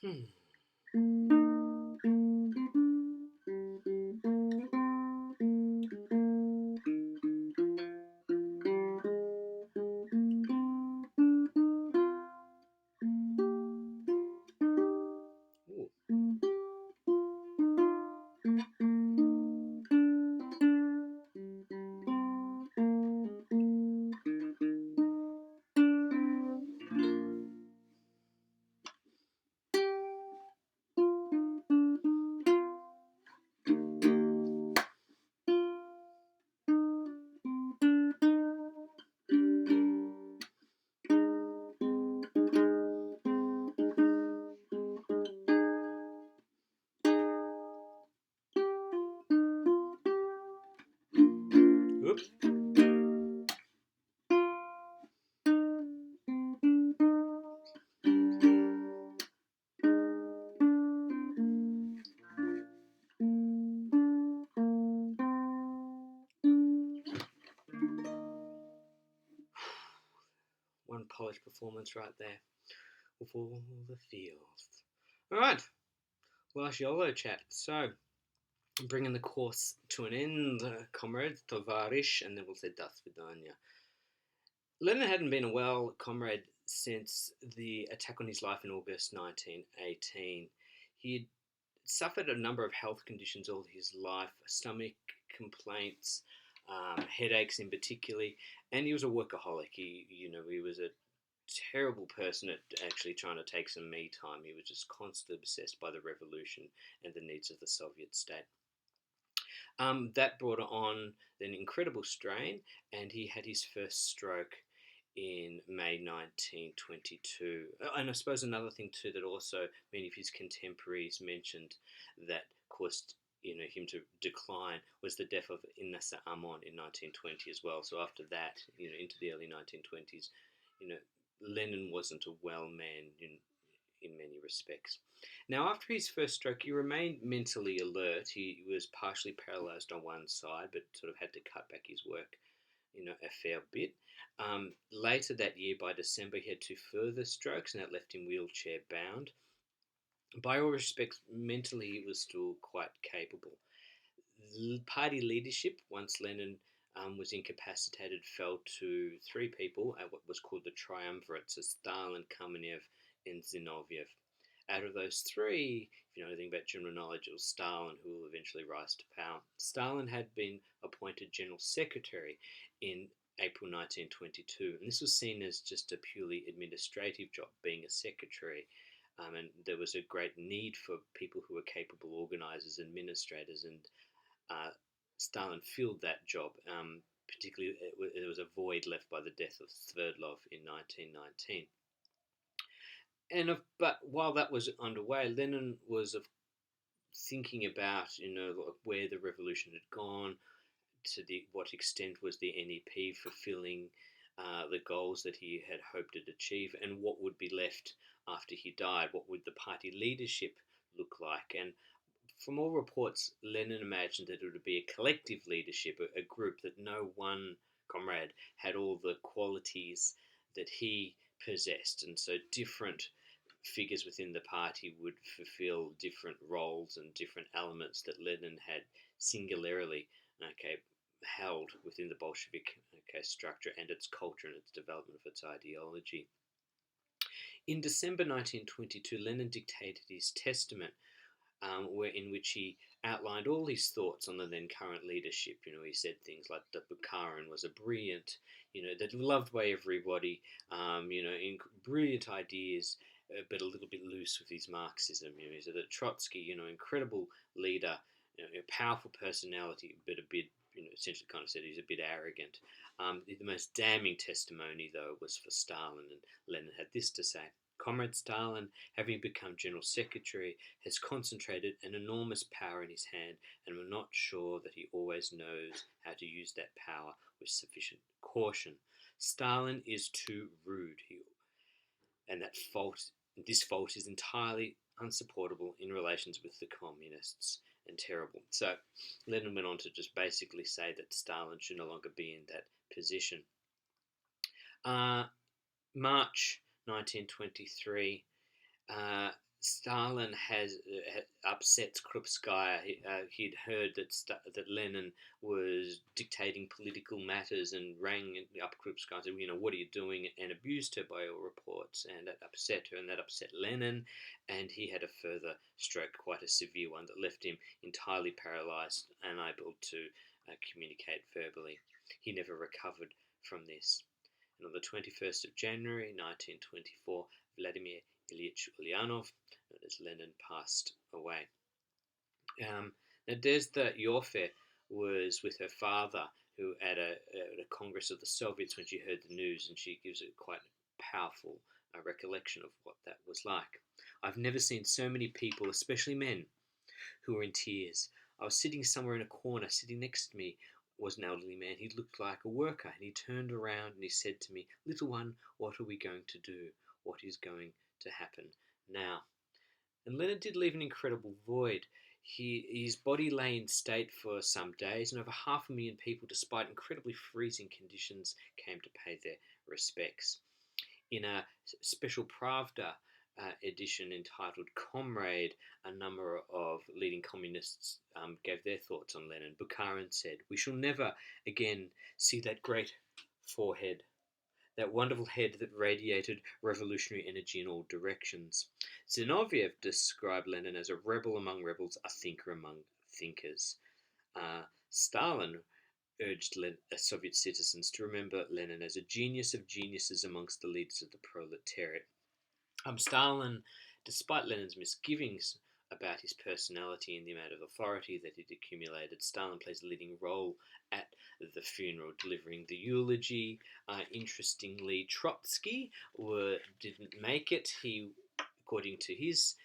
Hmm. Ooh. Oops. One polished performance right there. Of all the feels. All right. Last YOLO chat. So, bringing the course to an end, comrades, tovarish, and then we'll say das vidanya. Lenin hadn't been a well comrade since the attack on his life in August 1918. He'd suffered a number of health conditions all his life, stomach complaints, headaches in particular, and he was a workaholic. He was a terrible person at actually trying to take some me time. He was just constantly obsessed by the revolution and the needs of the Soviet state. That brought on an incredible strain, and he had his first stroke in May 1922. And I suppose another thing too that also many of his contemporaries mentioned that caused him to decline was the death of Inessa Amon in 1920 as well. So after that, into the early 1920s, you know, Lenin wasn't a well man in many respects. Now, after his first stroke, he remained mentally alert. He was partially paralysed on one side, but sort of had to cut back his work, a fair bit. Later that year, by December, he had two further strokes, and that left him wheelchair bound. By all respects, mentally, he was still quite capable. Party leadership, once Lenin was incapacitated, fell to three people at what was called the triumvirate, so Stalin, Kamenev, and Zinoviev. Out of those three, if you know anything about general knowledge, it was Stalin who will eventually rise to power. Stalin had been appointed general secretary in April 1922, and this was seen as just a purely administrative job, being a secretary. And there was a great need for people who were capable organisers, administrators, and uh, Stalin filled that job. Particularly, there was a void left by the death of Sverdlov in 1919. But while that was underway, Lenin was thinking about where the revolution had gone, to what extent was the NEP fulfilling the goals that he had hoped to achieve, and what would be left after he died. What would the party leadership look like? And from all reports, Lenin imagined that it would be a collective leadership, a group that no one comrade had all the qualities that he possessed, and so different figures within the party would fulfill different roles and different elements that Lenin had singularly held within the Bolshevik structure and its culture and its development of its ideology. In December 1922, Lenin dictated his testament, in which he outlined all his thoughts on the then current leadership. He said things like that Bukharin was a brilliant, that loved by everybody, brilliant ideas, but a little bit loose with his Marxism. He said that Trotsky, incredible leader, a powerful personality, but a bit, essentially kind of said he's a bit arrogant. The most damning testimony, though, was for Stalin, and Lenin had this to say. Comrade Stalin, having become General Secretary, has concentrated an enormous power in his hand, and we're not sure that he always knows how to use that power with sufficient caution. Stalin is too rude, and this fault is entirely unsupportable in relations with the communists and terrible. So Lenin went on to just basically say that Stalin should no longer be in that position. March 1923, Stalin has upsets Krupskaya. He'd heard that Lenin was dictating political matters and rang up Krupskaya and said, what are you doing? And abused her by all reports, and that upset her, and that upset Lenin, and he had a further stroke, quite a severe one, that left him entirely paralysed, unable to communicate verbally. He never recovered from this. And on the 21st of January 1924, Vladimir Ilyich Ulyanov, known as Lenin, passed away. Now, Nadezhda Yorfe was with her father, who at a Congress of the Soviets when she heard the news, and she gives a quite powerful recollection of what that was like. I've never seen so many people, especially men, who were in tears. I was sitting somewhere in a corner. Sitting next to me was an elderly man. He looked like a worker, and he turned around and he said to me, "Little one, what are we going to do? What is going to happen now?" And Lenin did leave an incredible void. His body lay in state for some days, and over 500,000 people, despite incredibly freezing conditions, came to pay their respects. In a special Pravda edition entitled Comrade, a number of leading communists gave their thoughts on Lenin. Bukharin said, "We shall never again see that great forehead, that wonderful head that radiated revolutionary energy in all directions." Zinoviev described Lenin as a rebel among rebels, a thinker among thinkers. Stalin urged Soviet citizens to remember Lenin as a genius of geniuses amongst the leaders of the proletariat. Stalin, despite Lenin's misgivings about his personality and the amount of authority that he'd accumulated, Stalin plays a leading role at the funeral, delivering the eulogy. Interestingly, Trotsky didn't make it. He, according to his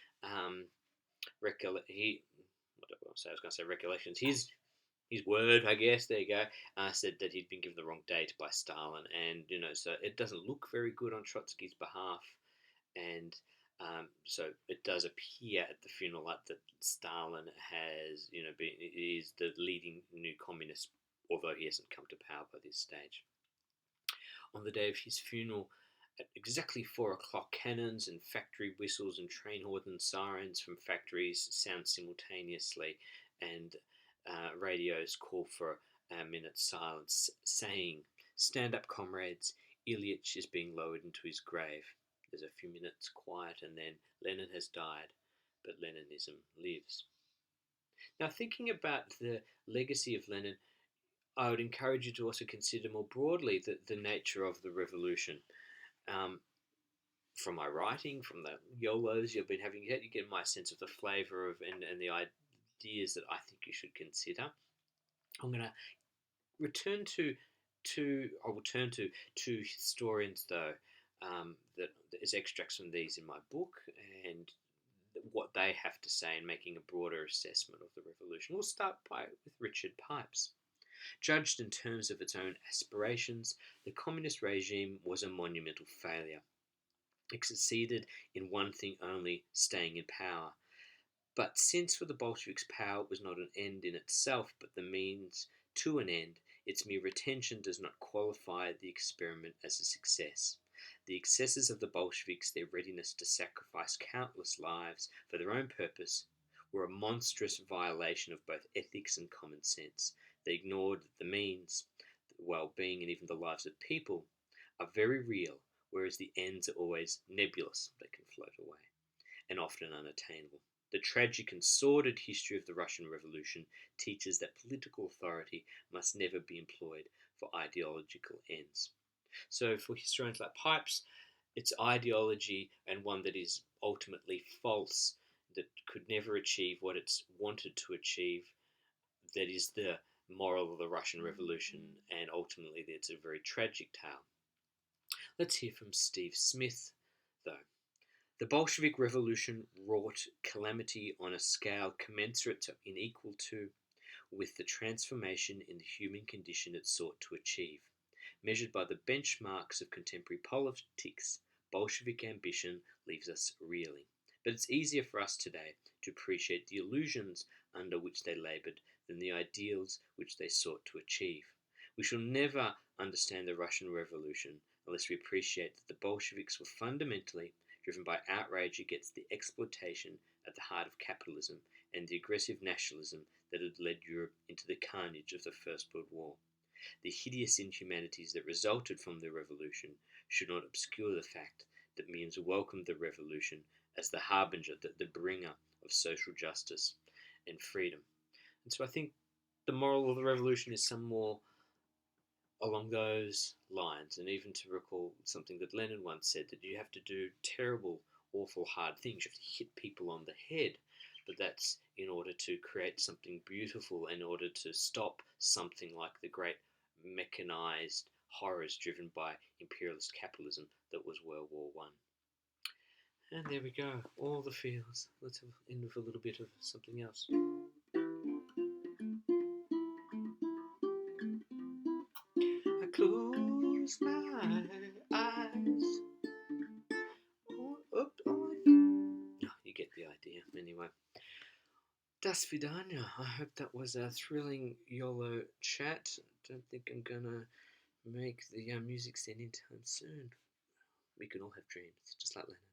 recollections, his word, I guess, there you go, said that he'd been given the wrong date by Stalin, and so it doesn't look very good on Trotsky's behalf. And so it does appear at the funeral that Stalin has, is the leading new communist, although he hasn't come to power by this stage. On the day of his funeral, at exactly 4 o'clock, cannons and factory whistles and train horns and sirens from factories sound simultaneously, and radios call for a minute's silence, saying, "Stand up, comrades, Ilyich is being lowered into his grave." There's a few minutes quiet, and then Lenin has died, but Leninism lives. Now, thinking about the legacy of Lenin, I would encourage you to also consider more broadly the nature of the revolution. From my writing, from the YOLOs you've been having, you get my sense of the flavour of and the ideas that I think you should consider. I'm going to return to I will turn to two historians, though, that is extracts from these in my book, and what they have to say in making a broader assessment of the revolution. We'll start with Richard Pipes. Judged in terms of its own aspirations, the communist regime was a monumental failure. It succeeded in one thing only, staying in power. But since for the Bolsheviks power was not an end in itself, but the means to an end, its mere retention does not qualify the experiment as a success. The excesses of the Bolsheviks, their readiness to sacrifice countless lives for their own purpose, were a monstrous violation of both ethics and common sense. They ignored that the means, the well-being, and even the lives of people are very real, whereas the ends are always nebulous. They can float away, and often unattainable. The tragic and sordid history of the Russian Revolution teaches that political authority must never be employed for ideological ends. So for historians like Pipes, it's ideology, and one that is ultimately false, that could never achieve what it's wanted to achieve, that is the moral of the Russian Revolution, and ultimately it's a very tragic tale. Let's hear from Steve Smith, though. The Bolshevik Revolution wrought calamity on a scale commensurate to and equal to with the transformation in the human condition it sought to achieve. Measured by the benchmarks of contemporary politics, Bolshevik ambition leaves us reeling. But it's easier for us today to appreciate the illusions under which they laboured than the ideals which they sought to achieve. We shall never understand the Russian Revolution unless we appreciate that the Bolsheviks were fundamentally Driven by outrage against the exploitation at the heart of capitalism and the aggressive nationalism that had led Europe into the carnage of the First World War. The hideous inhumanities that resulted from the revolution should not obscure the fact that millions welcomed the revolution as the harbinger, the bringer of social justice and freedom. And so I think the moral of the revolution is some more along those lines, and even to recall something that Lenin once said, that you have to do terrible, awful, hard things. You have to hit people on the head, but that's in order to create something beautiful, in order to stop something like the great mechanized horrors driven by imperialist capitalism that was World War One. And there we go, all the feels. Let's end with a little bit of something else. I close my eyes. No, you get the idea. Anyway, das vidania. I hope that was a thrilling YOLO chat. Don't think I'm gonna make the music scene anytime soon. We can all have dreams, just like Lenin.